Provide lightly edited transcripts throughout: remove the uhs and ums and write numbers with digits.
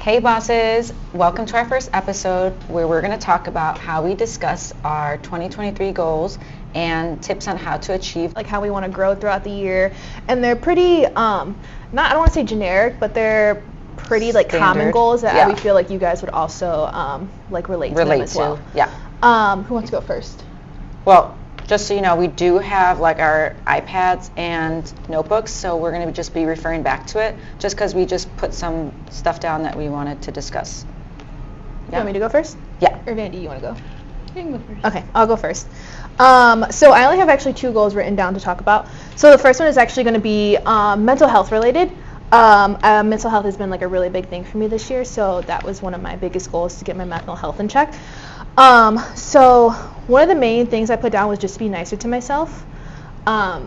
Hey bosses, welcome to our first episode where we're going to talk about how we discuss our 2023 goals and tips on how to achieve, like how we want to grow throughout the year. And they're pretty, I don't want to say generic, but they're pretty like common goals that we feel like you guys would also like relate to them as well. Yeah. Who wants to go first? Well, just so you know, we do have like our iPads and notebooks, so we're going to just be referring back to it just because we just put some stuff down that we wanted to discuss. You want me to go first? Yeah. Or Vandy, you want to go? You can go first. Okay, I'll go first. So I only have actually 2 goals written down to talk about. So the first one is actually going to be mental health related. Mental health has been like a really big thing for me this year, so that was one of my biggest goals, to get my mental health in check. So one of the main things I put down was just to be nicer to myself. I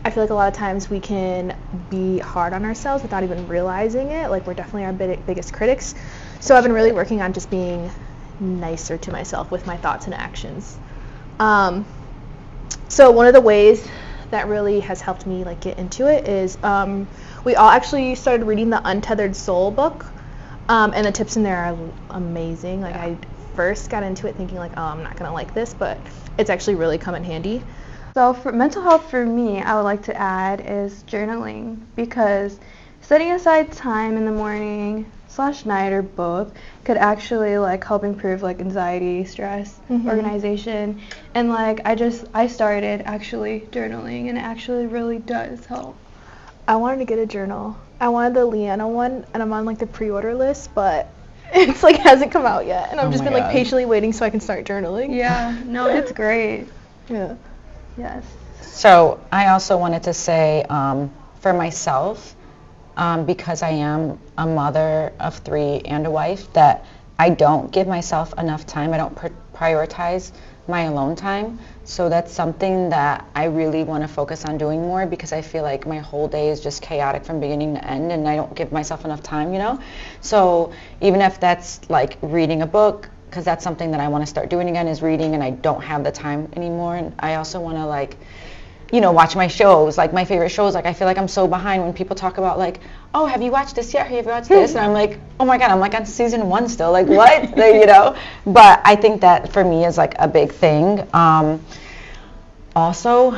feel like a lot of times we can be hard on ourselves without even realizing it. Like, we're definitely our biggest critics. So I've been really working on just being nicer to myself with my thoughts and actions. So one of the ways that really has helped me like get into it is we all actually started reading the Untethered Soul book, and the tips in there are amazing. Like, I first got into it thinking like, oh, I'm not gonna like this, but it's actually really come in handy. So for mental health, for me, I would like to add is journaling, because setting aside time in the morning / night or both could actually like help improve like anxiety, stress, organization, and like I started actually journaling, and it actually really does help. I wanted to get a journal. I wanted the Leanna one, and I'm on like the pre-order list, but it's like hasn't come out yet, and I've just been like patiently waiting so I can start journaling. Yeah, no, it's great. Yeah. Yes. So I also wanted to say for myself, because I am a mother of 3 and a wife, that I don't give myself enough time. I don't prioritize my alone time. So that's something that I really want to focus on doing more, because I feel like my whole day is just chaotic from beginning to end, and I don't give myself enough time, you know? So even if that's like reading a book, because that's something that I want to start doing again, is reading, and I don't have the time anymore. And I also want to like, you know, watch my shows, like my favorite shows. Like, I feel like I'm so behind when people talk about like, oh, have you watched this yet? Have you watched this? And I'm like, oh my God, I'm like on season 1 still. Like, what? You know? But I think that for me is like a big thing. Also,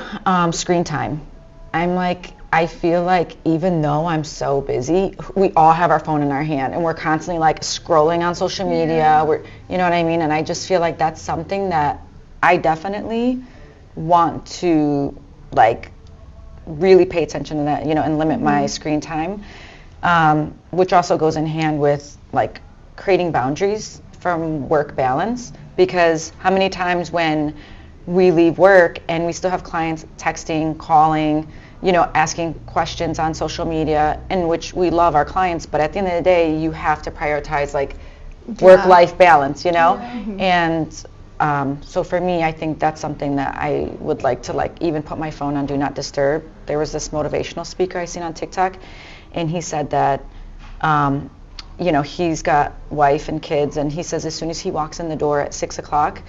screen time. I feel like even though I'm so busy, we all have our phone in our hand, and we're constantly like scrolling on social media. You know what I mean? And I just feel like that's something that I definitely want to like really pay attention to that, you know, and limit my screen time, which also goes in hand with like creating boundaries from work balance, because how many times when we leave work and we still have clients texting, calling, you know, asking questions on social media, in which we love our clients, but at the end of the day, you have to prioritize like work-life balance, you know? And so for me, I think that's something that I would like to like even put my phone on Do Not Disturb. There was this motivational speaker I seen on TikTok, and he said that, you know, he's got wife and kids, and he says as soon as he walks in the door at 6 o'clock,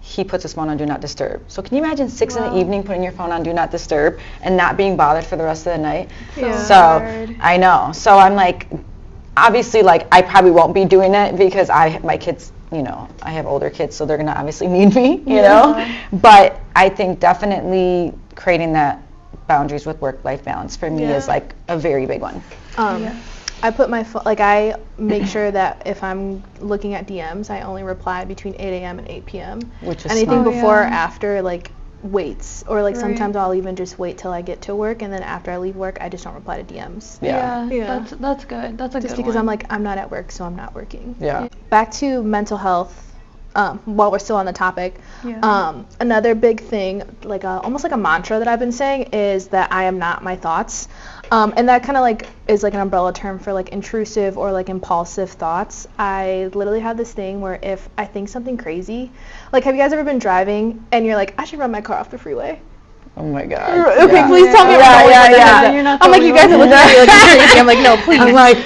he puts his phone on Do Not Disturb. So can you imagine 6 in the evening putting your phone on Do Not Disturb and not being bothered for the rest of the night? So I know. So I'm like, obviously, like I probably won't be doing it because my kids, you know, I have older kids, so they're gonna obviously need me, you know. But I think definitely creating that boundaries with work-life balance for me is like a very big one. I put my phone, like I make sure that if I'm looking at DMs, I only reply between 8 a.m. and 8 p.m. Which is anything before or after like waits, or like sometimes I'll even just wait till I get to work, and then after I leave work, I just don't reply to DMs. Yeah. That's good. That's a good one. Just because I'm like, I'm not at work, so I'm not working. Yeah. Back to mental health. While we're still on the topic, another big thing, like almost like a mantra that I've been saying, is that I am not my thoughts. And that kind of like is like an umbrella term for like intrusive or like impulsive thoughts. I literally have this thing where if I think something crazy, like have you guys ever been driving and you're like, I should run my car off the freeway? Oh my God. Okay, please tell me. I'm like, you guys are looking at me like crazy. I'm like, no, please. I'm like,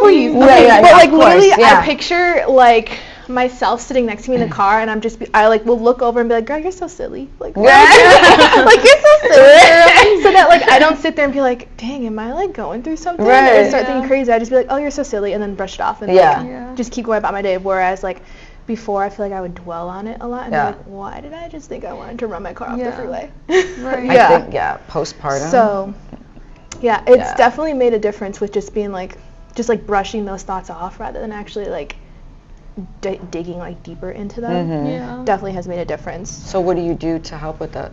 please. Okay. But like literally, I picture like myself sitting next to me in the car, and I like will look over and be like, girl, you're so silly. Like, Yeah. like you're so silly, girl. So that like I don't sit there and be like, dang, am I like going through something? Right. Or start thinking crazy. I just be like, oh, you're so silly, and then brush it off and like, just keep going about my day. Whereas like before, I feel like I would dwell on it a lot and be like, why did I just think I wanted to run my car off the freeway? Right. I think, postpartum. So, yeah, it's definitely made a difference with just being like, just like brushing those thoughts off rather than actually like digging like deeper into them. Mm-hmm. Definitely has made a difference. So what do you do to help with that?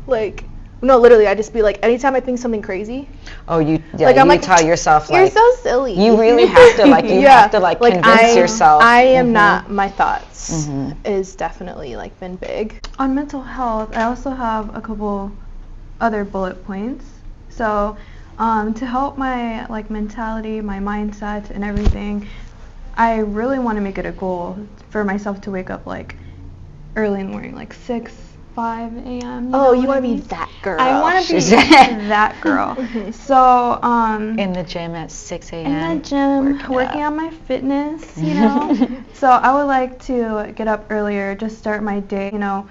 Like, no, literally, I just be like, anytime I think something crazy. Oh, you like, I'm you like, tell yourself you're like, so silly. you really have to like, have to like convince yourself. I am not my thoughts is definitely like been big. On mental health, I also have a couple other bullet points. So, to help my like mentality, my mindset, and everything, I really want to make it a goal for myself to wake up like early in the morning, like 5 a.m. Oh, you want to be that girl. I want to be that girl. So, in the gym at 6 a.m. in the gym, working on my fitness, you know. So I would like to get up earlier, just start my day, you know.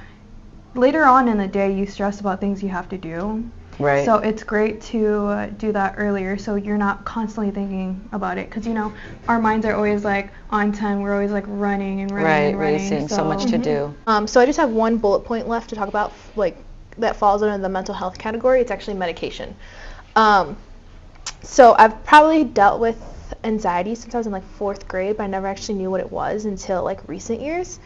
Later on in the day, you stress about things you have to do. Right. So it's great to do that earlier so you're not constantly thinking about it. Because, you know, our minds are always like on 10. We're always like running and running and running. Racing, so much to do. So I just have one bullet point left to talk about, like, that falls under the mental health category. It's actually medication. So I've probably dealt with anxiety since I was in like 4th grade, but I never actually knew what it was until like recent years.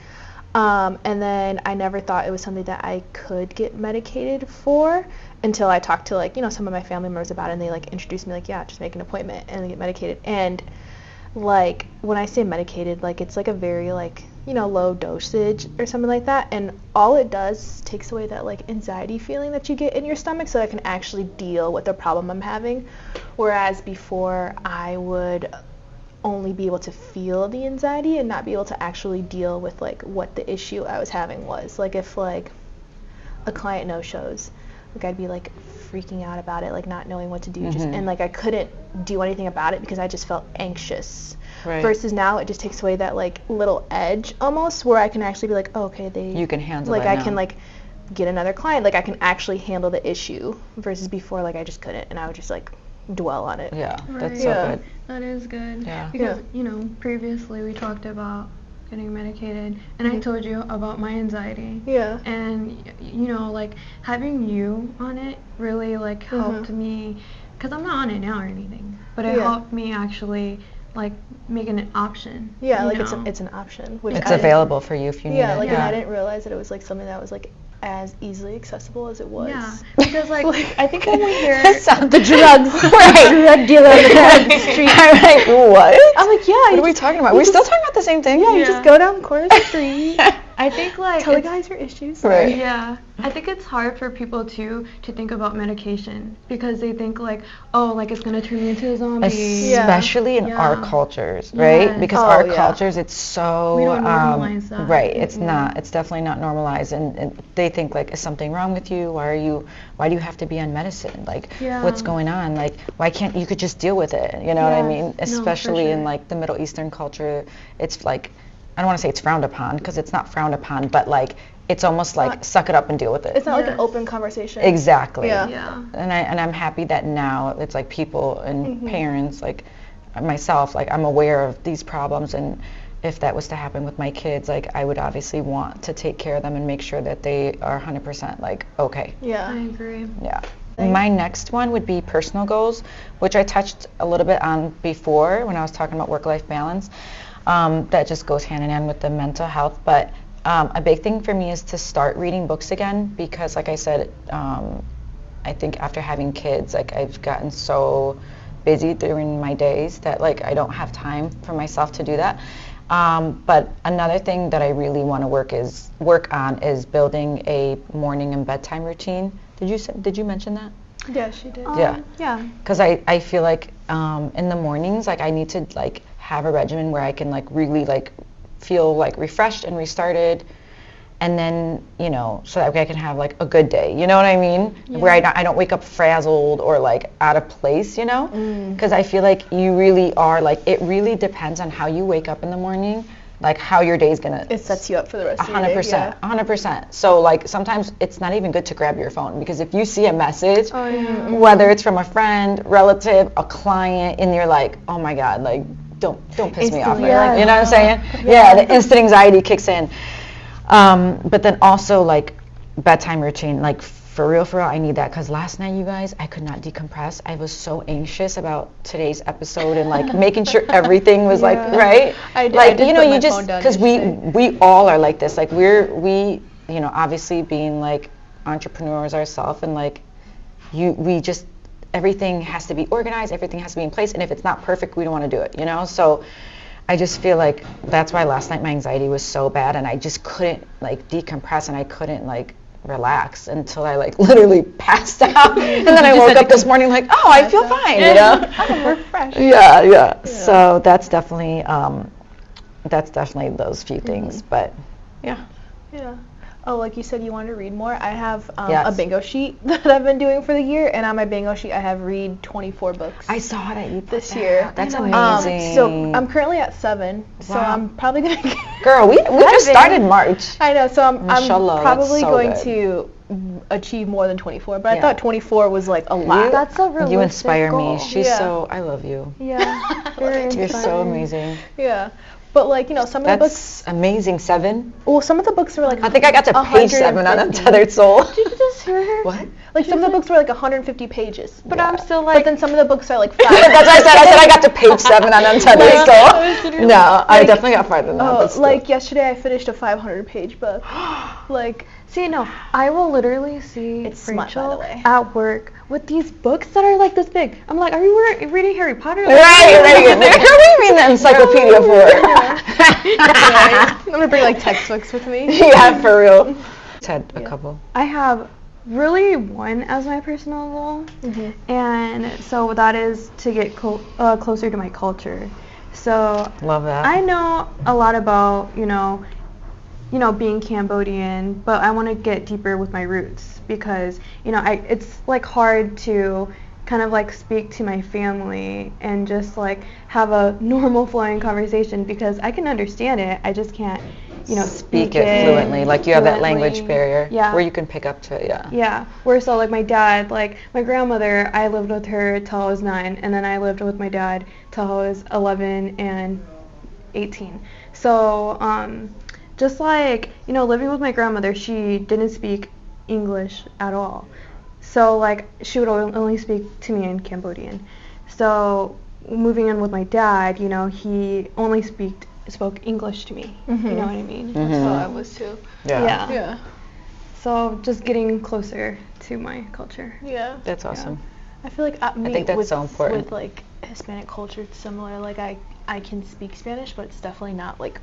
And then I never thought it was something that I could get medicated for until I talked to like, you know, some of my family members about it, and they like introduced me like, yeah, just make an appointment and get medicated. And like when I say medicated, like it's like a very like, you know, low dosage or something like that, and all it does takes away that like anxiety feeling that you get in your stomach so I can actually deal with the problem I'm having. Whereas before I would only be able to feel the anxiety and not be able to actually deal with like what the issue I was having was. Like if like a client no-shows, like I'd be like freaking out about it, like not knowing what to do, just and like I couldn't do anything about it because I just felt anxious. Right. Versus now it just takes away that like little edge almost where I can actually be like, oh, okay, you can handle like it I now. can like get another client, like I can actually handle the issue versus before like I just couldn't and I would just like dwell on it. Yeah, that's Right. so Yeah. good. That is good. Yeah. Because, you know, previously we talked about getting medicated, and I told you about my anxiety. Yeah. And, you know, like, having you on it really, like, helped me, because I'm not on it now or anything, but it helped me actually, like, make it an option. Yeah, you like know? it's an option. Which It's I didn't- available for you if you need Yeah, it. like and I didn't realize that it was like something that was like as easily accessible as it was. Yeah, because, like, I think when we hear... The drugs. Drug dealer on the street. I'm like, what? I'm like, yeah. What are we talking about? We're still talking about the same thing? Yeah, you just go down the corner of the street. I think, like... Tell the guys your issues. Right. Yeah, I think it's hard for people too to think about medication because they think like, oh, like it's gonna turn me into a zombie. Especially in our cultures, right? Yes. Because Oh, our yeah. cultures, it's so We don't normalize that. right. It's not. It's definitely not normalized, and they think like, is something wrong with you? Why do you have to be on medicine? Like, what's going on? Like, why can't you could just deal with it? You know what I mean? Especially in like the Middle Eastern culture, it's like, I don't want to say it's frowned upon because it's not frowned upon, but like it's almost like suck it up and deal with it. It's not like an open conversation. Exactly. Yeah. Yeah. And I'm happy that now it's like people and parents like myself, like I'm aware of these problems, and if that was to happen with my kids, like I would obviously want to take care of them and make sure that they are 100% like okay. Yeah. I agree. Yeah. My next one would be personal goals, which I touched a little bit on before when I was talking about work-life balance. That just goes hand in hand with the mental health, but a big thing for me is to start reading books again because, like I said, I think after having kids, like I've gotten so busy during my days that like I don't have time for myself to do that. But another thing that I really want to work on is building a morning and bedtime routine. Did you mention that? Yeah, she did. Yeah. Yeah. Because I feel like in the mornings, like I need to like have a regimen where I can like really like feel like refreshed and restarted, and then, you know, so that way I can have like a good day, you know what I mean? Yeah. Where I don't wake up frazzled or like out of place, you know? Because I feel like you really are like, it really depends on how you wake up in the morning like how your day's gonna. It sets you up for the rest of your day. 100%, 100%. So like sometimes it's not even good to grab your phone, because if you see a message, whether it's from a friend, relative, a client, and you're like, oh my God, like don't piss me off. Yeah. You know what I'm saying? Yeah, the instant anxiety kicks in. But then also like bedtime routine, like for real, I need that, because last night, you guys, I could not decompress. I was so anxious about today's episode and like making sure everything was like right. I like did you know, put you my just phone down because we all are like this. Like we you know, obviously being like entrepreneurs ourselves, and like we just, everything has to be organized, everything has to be in place, and if it's not perfect, we don't want to do it. You know, so. I just feel like that's why last night my anxiety was so bad, and I just couldn't like decompress, and I couldn't like relax until I like literally passed out. And then I woke up this morning like, oh, I feel fine, you know? I'm refreshed. Yeah. So that's definitely those few things, but yeah. Oh, like you said, you wanted to read more. I have Yes. a bingo sheet that I've been doing for the year, and on my bingo sheet, I have read 24 books. I saw that you this put year. that. That's I amazing. So I'm currently at 7. So Wow. I'm probably gonna. Girl, we just started March. I know. So I'm Mashallah, that's probably so going good. to achieve more than 24. But Yeah. I thought 24 was like a lot. That's a realistic You inspire goal. me. She's Yeah. so, I love you. Yeah, very You're so inspiring. amazing. Yeah. But like, you know, some of the books. That's amazing. 7. Well, some of the books were like. I think I got to page 7 on 150. Untethered Soul. Did you just hear her? What? Like some of the books were like 150 pages. But I'm still But like, then some of the books are like 5. That's what I said. I said I got to page 7 on Untethered Soul. No, I definitely got farther than that. Oh, but still. like yesterday I finished a 500-page book. Like, see, no, I will literally see It's smut, by the Rachel way. at work with these books that are like this big. I'm like, are you reading Harry Potter? Like, Right. Girl, what do you mean the encyclopedia for? I'm gonna bring like textbooks with me. Yeah, for real. Had a couple. I have really one as my personal goal, and so that is to get closer to my culture. So Love that. I know a lot about, you know, being Cambodian, but I want to get deeper with my roots because, you know, it's like hard to kind of like speak to my family and just like have a normal flowing conversation because I can understand it. I just can't, you know, Speak it fluently. Like you have that language fluently. barrier Yeah. where you can pick up to it. Yeah. Yeah, where so like my dad, like my grandmother, I lived with her till I was 9, and then I lived with my dad till I was 11 and 18. So just like, you know, living with my grandmother, she didn't speak English at all. So like she would only speak to me in Cambodian. So moving in with my dad, you know, he only spoke English to me. You know what I mean? That's how I was too. Yeah. Yeah. So just getting closer to my culture. Yeah. That's awesome. I feel like me think that's with, so important. with like Hispanic culture, it's similar. Like I can speak Spanish, but it's definitely not like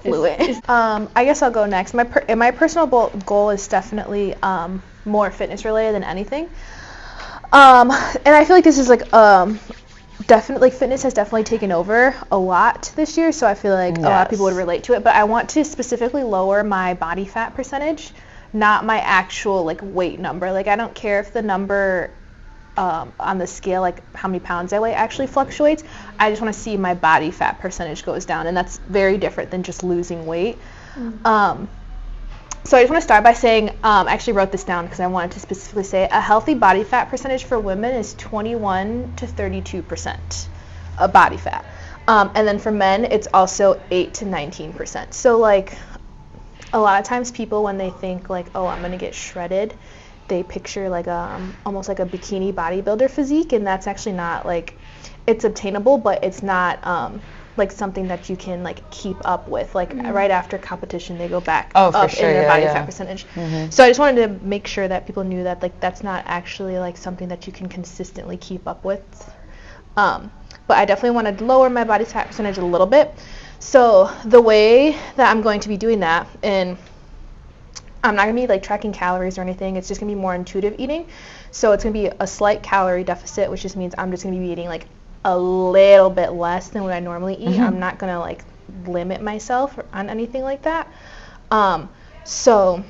fluent. I guess I'll go next. My personal goal is definitely more fitness related than anything. And I feel like this is like definitely fitness has definitely taken over a lot this year, so I feel like a lot of people would relate to it. But I want to specifically lower my body fat percentage, not my actual like weight number. Like I don't care if the number on the scale, like how many pounds I weigh, actually fluctuates. I just want to see my body fat percentage goes down, and that's very different than just losing weight. So I just want to start by saying, I actually wrote this down because I wanted to specifically say a healthy body fat percentage for women is 21 to 32% of body fat. And then for men, it's also 8 to 19%. So like a lot of times people, when they think like, oh, I'm going to get shredded, they picture like almost like a bikini bodybuilder physique, and that's actually not like, it's obtainable, but it's not like something that you can like keep up with. Like right after competition, they go back up in their body fat percentage. So I just wanted to make sure that people knew that like that's not actually like something that you can consistently keep up with. But I definitely want to lower my body fat percentage a little bit. So the way that I'm going to be doing that, and I'm not going to be like tracking calories or anything, it's just going to be more intuitive eating. So it's going to be a slight calorie deficit, which just means I'm just going to be eating like a little bit less than what I normally eat. I'm not going to like limit myself on anything like that. So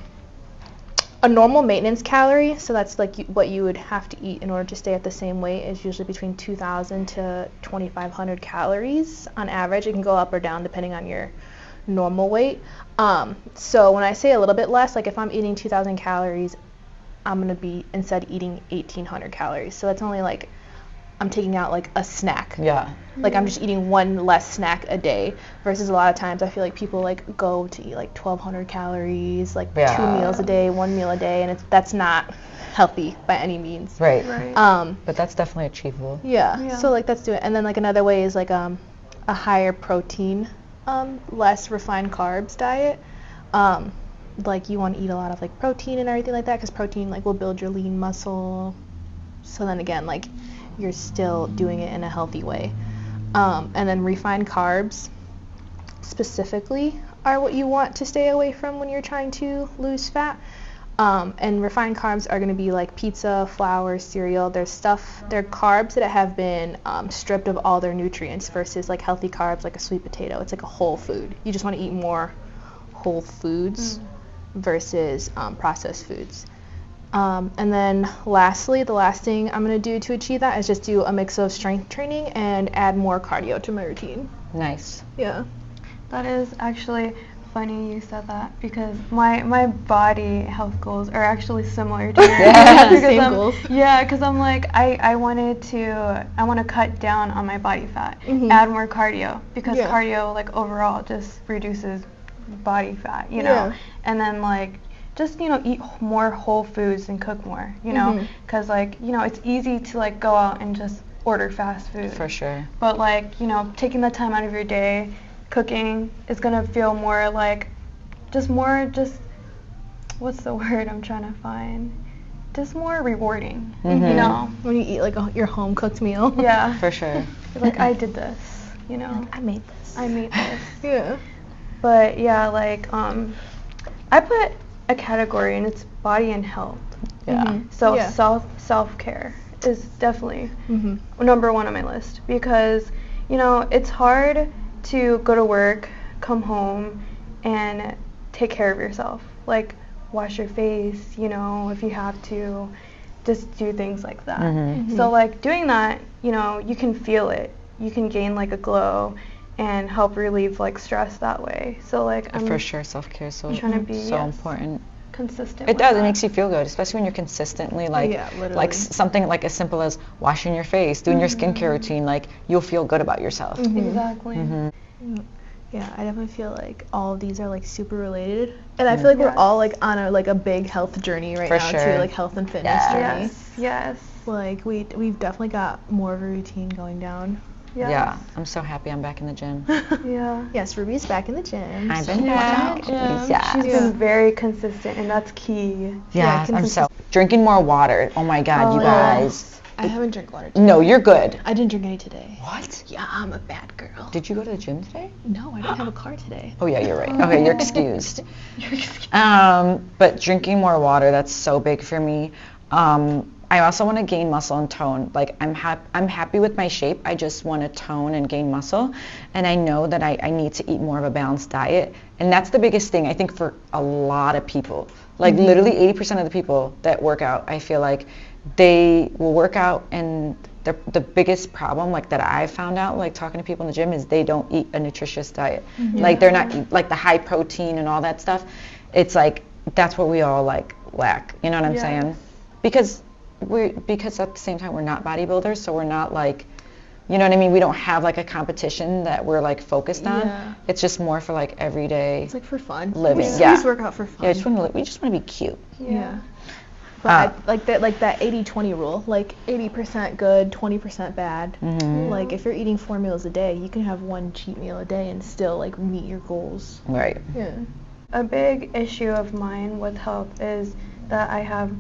a normal maintenance calorie, so that's like what you would have to eat in order to stay at the same weight, is usually between 2,000 to 2,500 calories on average. It can go up or down depending on your normal weight. So when I say a little bit less, like if I'm eating 2,000 calories, I'm going to be instead eating 1,800 calories. So that's only like I'm taking out like a snack. Yeah. Like I'm just eating one less snack a day versus a lot of times I feel like people like go to eat like 1,200 calories, like 2 meals a day, 1 meal a day, and that's not healthy by any means. Right. But that's definitely achievable. Yeah. So like that's doing it. And then like another way is like a higher protein, less refined carbs diet. Like you want to eat a lot of like protein and everything like that because protein like will build your lean muscle. So then again like you're still doing it in a healthy way. And then refined carbs specifically are what you want to stay away from when you're trying to lose fat. And refined carbs are going to be like pizza, flour, cereal. They're carbs that have been stripped of all their nutrients versus like healthy carbs like a sweet potato. It's like a whole food. You just want to eat more whole foods versus processed foods. And then lastly, the last thing I'm going to do to achieve that is just do a mix of strength training and add more cardio to my routine. Nice. Yeah. That is actually funny you said that because my body health goals are actually similar to yours. Yeah. Same goals. Yeah, because I'm like I want to cut down on my body fat, add more cardio because cardio like overall just reduces body fat, you know, and then like just eat more whole foods and cook more, because like it's easy to like go out and just order fast food. For sure. But like taking the time out of your day cooking is gonna feel more like just what's the word I'm trying to find? Just more rewarding, when you eat like your home cooked meal. Yeah. For sure. Like I did this, I made this. Yeah. But yeah, like I put a category and it's body and health. Yeah. So self-care is definitely number one on my list because it's hard to go to work, come home, and take care of yourself. Like wash your face, if you have to, just do things like that. So like doing that, you can feel it. You can gain like a glow and help relieve like stress that way. So like For sure, self-care is so trying to be important. Consistent. It does. That. It makes you feel good, especially when you're consistently literally. Something like as simple as washing your face, doing your skincare routine. Like you'll feel good about yourself. Exactly. Yeah, I definitely feel like all of these are like super related, and I feel like we're all like on a big health journey right now too, like health and fitness journey. Yes. Like we've definitely got more of a routine going down. Yeah, I'm so happy I'm back in the gym. Yeah. Yes, Ruby's back in the gym. I've been back. Yeah. She's been very consistent, and that's key. Yeah, I'm so drinking more water. Oh my God, you guys. I haven't drank water today. No, you're good. I didn't drink any today. What? Yeah, I'm a bad girl. Did you go to the gym today? No, I didn't have a car today. Oh yeah, you're right. Okay, you're excused. But drinking more water, that's so big for me. I also want to gain muscle and tone. Like I'm happy with my shape. I just want to tone and gain muscle. And I know that I need to eat more of a balanced diet. And that's the biggest thing, I think, for a lot of people. Like literally 80% of the people that work out, I feel like they will work out and the biggest problem like that I found out like talking to people in the gym is they don't eat a nutritious diet. Like they're not like the high protein and all that stuff. It's like that's what we all like lack. You know what I'm saying? Because at the same time we're not bodybuilders, so we're not like, you know what I mean? We don't have like a competition that we're like focused on. Yeah. It's just more for like everyday. It's like for fun. Living. We just work out for fun. Yeah, we just want to be cute. Yeah. But I like that 80-20 rule, like 80% good, 20% bad. Like if you're eating 4 meals a day, you can have 1 cheat meal a day and still like meet your goals. Right. Yeah. A big issue of mine with health is that I have,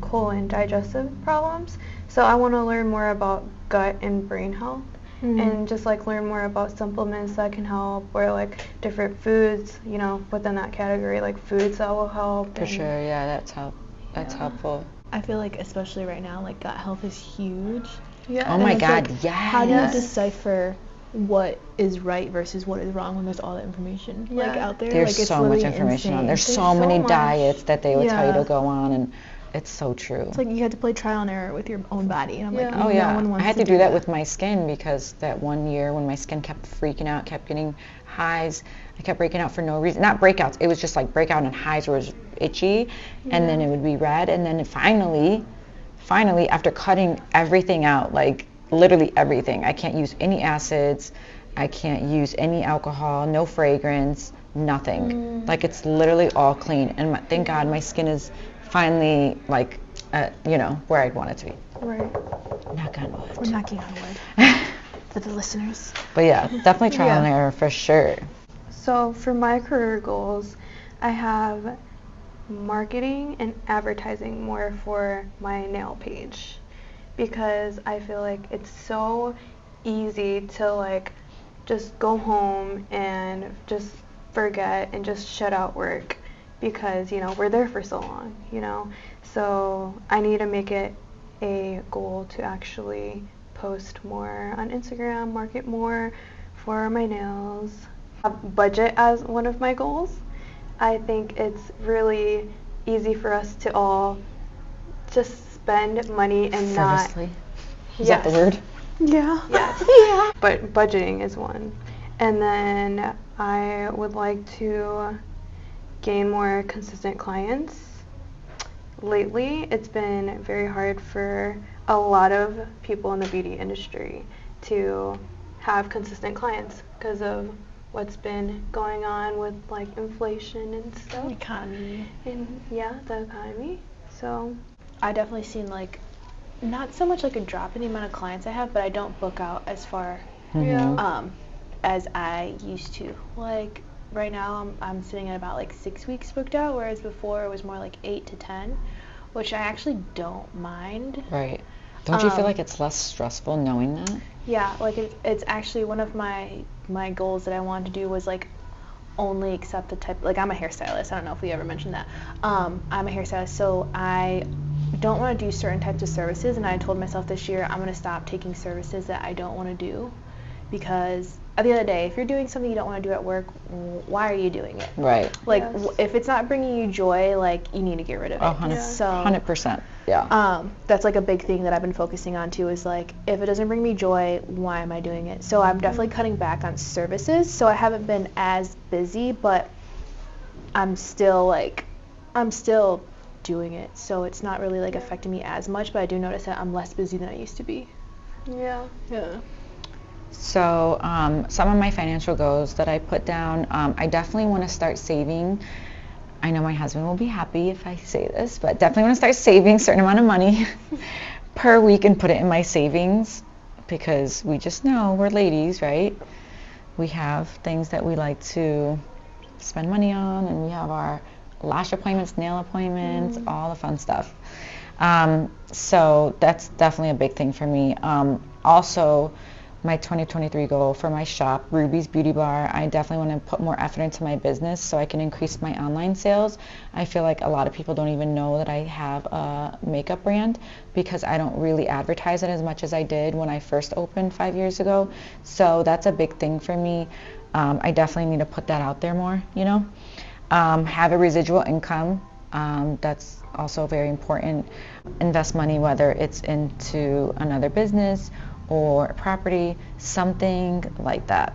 colon digestive problems. So I want to learn more about gut and brain health and just like learn more about supplements that can help or like different foods, within that category, like foods that will help. For sure, yeah, that's helpful. I feel like especially right now, like gut health is huge. Yeah. Oh my God, like, yes. How do you decipher what is right versus what is wrong when there's all that information like out there? There's like, it's so much information on. There's so many diets that they would tell you to go on, and It's so true. It's like you had to play trial and error with your own body. And I'm like, Oh yeah, no one wants I had to to do that that with my skin because that one year when my skin kept freaking out, kept getting highs, I kept breaking out for no reason. Not breakouts, it was just like breakout and highs where it was itchy, and then it would be red, and then finally, after cutting everything out, like literally everything, I can't use any acids, I can't use any alcohol, no fragrance, nothing. Like it's literally all clean, and thank God my skin is finally like, where I'd want it to be. Right. Knock on wood. We're knocking on wood for the listeners. But yeah, definitely trial and error for sure. So for my career goals, I have marketing and advertising more for my nail page, because I feel like it's so easy to like just go home and just forget and just shut out work, because we're there for so long, so I need to make it a goal to actually post more on Instagram, market more for my nails. Budget as one of my goals. I think it's really easy for us to all just spend money and Frivolously. not. Is that the word? Yeah. Yes. Yeah. But budgeting is one. And then I would like to gain more consistent clients. Lately, it's been very hard for a lot of people in the beauty industry to have consistent clients because of what's been going on with like inflation and stuff. Economy. And the economy. So I definitely seen like not so much like a drop in the amount of clients I have, but I don't book out as far as I used to. Like right now I'm sitting at about like 6 weeks booked out, whereas before it was more like 8 to 10, which I actually don't mind. Right. Don't you feel like it's less stressful knowing that? Yeah, like it's actually one of my goals that I wanted to do was like only accept the type, like I'm a hairstylist. I don't know if we ever mentioned that. I'm a hairstylist, so I don't want to do certain types of services, and I told myself this year I'm going to stop taking services that I don't want to do, because at the end of the day, if you're doing something you don't want to do at work, why are you doing it? Right. Like if it's not bringing you joy, like you need to get rid of it. 100%. Yeah. That's like a big thing that I've been focusing on too, is like if it doesn't bring me joy, why am I doing it? So I'm definitely cutting back on services. So I haven't been as busy, but I'm still doing it. So it's not really like affecting me as much, but I do notice that I'm less busy than I used to be. Yeah. So some of my financial goals that I put down, I definitely want to start saving. I know my husband will be happy if I say this, but definitely want to start saving a certain amount of money per week and put it in my savings, because we just know we're ladies, right? We have things that we like to spend money on, and we have our lash appointments, nail appointments, all the fun stuff. So that's definitely a big thing for me. Also, my 2023 goal for my shop, Ruby's Beauty Bar, I definitely want to put more effort into my business so I can increase my online sales. I feel like a lot of people don't even know that I have a makeup brand, because I don't really advertise it as much as I did when I first opened 5 years ago. So that's a big thing for me. I definitely need to put that out there more, have a residual income. That's also very important. Invest money, whether it's into another business or property, something like that.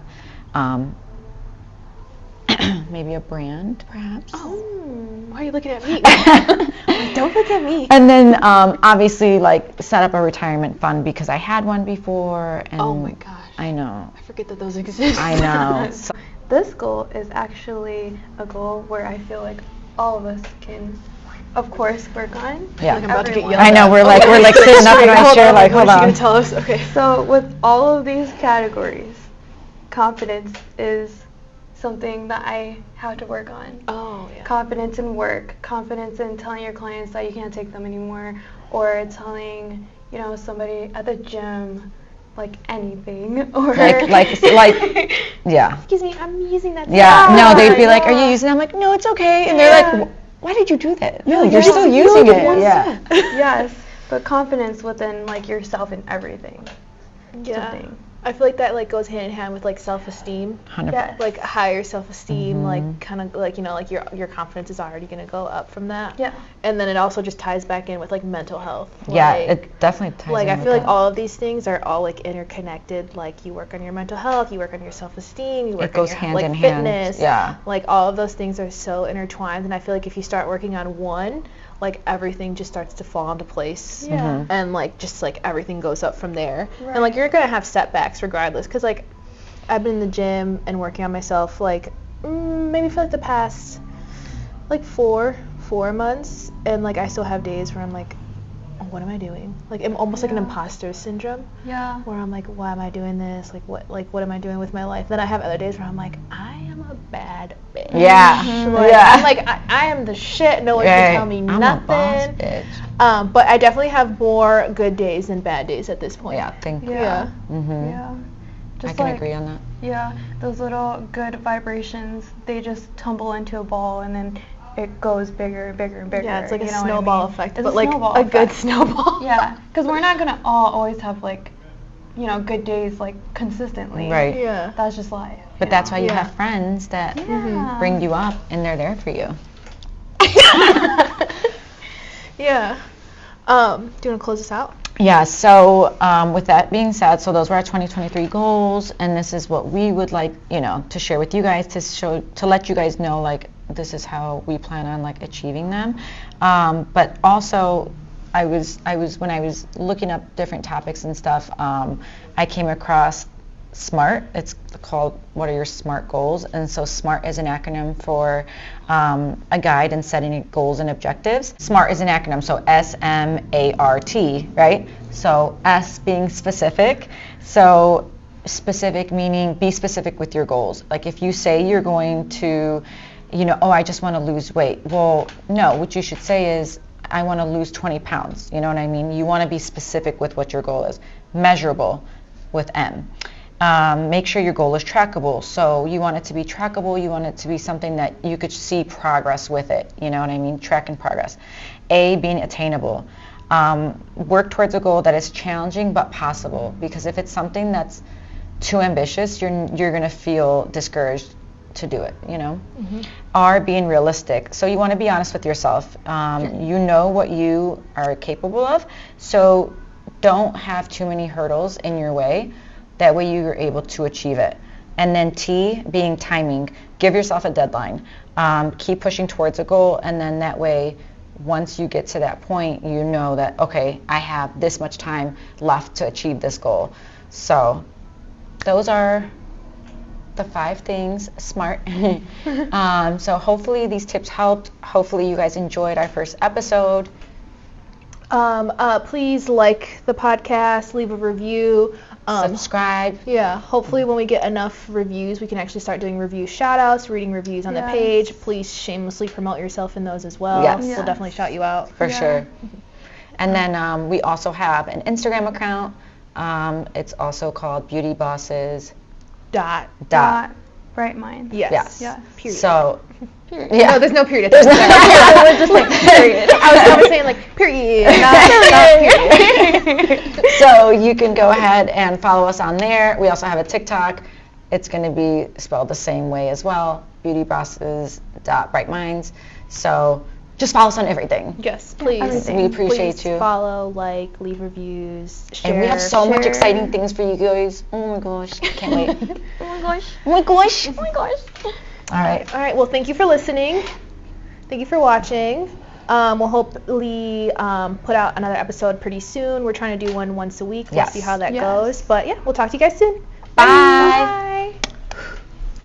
Maybe a brand, perhaps. Why are you looking at me? Don't look at me. And then obviously like set up a retirement fund, because I had one before. And oh my gosh. I know. I forget that those exist. I know. So, this goal is actually a goal where I feel like all of us can, of course, work on. yeah. Like I'm about to get Everyone. yelled I know, at. we're like sitting up in our chair like, hold What's she on. gonna tell us? Okay. So with all of these categories, confidence is something that I have to work on. Oh yeah. Confidence in work, confidence in telling your clients that you can't take them anymore, or telling, somebody at the gym like anything, or like yeah. Excuse me, I'm using that. Yeah, no, they'd be like, yeah. are you using it? I'm like, no, it's okay. And they're like, why did you do that? No, you're Yeah. still No, using the it. one Yeah. yes, but confidence within like yourself in everything. Yeah. Something. I feel like that like goes hand in hand with like self-esteem. 100%. Yes. Like higher self-esteem, like kind of like, you know, like your confidence is already going to go up from that. Yeah. And then it also just ties back in with like mental health. Yeah, Like, it definitely ties like in I with feel like that. all of these things are all like interconnected. Like you work on your mental health, you work on your self-esteem, you work goes on your hand like in hand. fitness. Yeah. Like all of those things are so intertwined, and I feel like if you start working on one, like everything just starts to fall into place. Yeah. And like just like everything goes up from there. Right. And like you're gonna have setbacks regardless, because like I've been in the gym and working on myself like maybe for like the past like four months, and like I still have days where I'm like, oh, what am I doing? Like I'm almost like an Yeah. imposter syndrome, Yeah. where I'm like, why am I doing this? Like what am I doing with my life? Then I have other days where I'm like, I am a bad bitch. Yeah. Like, Yeah. I'm like I am the shit. No one Right. can tell me I'm a nothing. boss bitch. But I definitely have more good days than bad days at this point. Yeah, thank you. Yeah. Mm-hmm. Yeah. I Just can like, agree on that. Yeah, those little good vibrations, they just tumble into a ball and then it goes bigger and bigger and bigger. Yeah, it's like you a know what I snowball mean? effect, It's but like snowball a good effect. snowball. Yeah, because we're not gonna all always have like, you know, good days like consistently. Right. Yeah. That's just life. But that's why you Yeah. have friends that Yeah. bring you up and they're there for you. Yeah. Do you want to close this out? Yeah, so with that being said, so those were our 2023 goals, and this is what we would like, you know, to share with you guys, to let you guys know, like, this is how we plan on, like, achieving them. But also, I was when I was looking up different topics and stuff, I came across SMART. It's called What Are Your SMART Goals? And so SMART is an acronym for a guide in setting goals and objectives. SMART is an acronym, so S-M-A-R-T, right? So S being specific. So specific meaning be specific with your goals. Like if you say you're going to, you know, oh, I just want to lose weight. Well, no, what you should say is, I want to lose 20 pounds. You know what I mean? You want to be specific with what your goal is. Measurable with M. Make sure your goal is trackable. So you want it to be trackable. You want it to be something that you could see progress with it. You know what I mean? Track and progress. A, being attainable. Work towards a goal that is challenging but possible. Because if it's something that's too ambitious, you're going to feel discouraged to do it, you know? R, being realistic. So you want to be honest with yourself. You know what you are capable of. So don't have too many hurdles in your way. That way you're able to achieve it. And then T, being timing. Give yourself a deadline. Keep pushing towards a goal, and then that way, once you get to that point, you know that, okay, I have this much time left to achieve this goal. So those are the 5 things, SMART. So hopefully these tips helped. Hopefully you guys enjoyed our first episode. Please like the podcast, leave a review. Subscribe. Yeah, hopefully when we get enough reviews, we can actually start doing review shout-outs, reading reviews on the Yes. page. Please shamelessly promote yourself in those as well. Yes. We'll Yes. definitely shout you out. For Yeah. sure. And then we also have an Instagram account. It's also called Beauty Bosses. Dot. Bright mind. Yes. Yes. Period. So, Period. yeah. No, there's no period. There's no period. We're just like period. I was saying like period. Not period. So you can go ahead and follow us on there. We also have a TikTok. It's going to be spelled the same way as well, beautybosses.brightminds. So just follow us on everything. Yes, please. Everything. We appreciate Please you. Follow, like, leave reviews, share. And we have so much share. exciting things for you guys. Oh my gosh, can't wait. Oh my gosh. Oh my gosh. Oh my gosh. All right. All right. Well, thank you for listening. Thank you for watching. We'll hopefully put out another episode pretty soon. We're trying to do one once a week. We'll Yes. see how that Yes. goes. But yeah, we'll talk to you guys soon. Bye.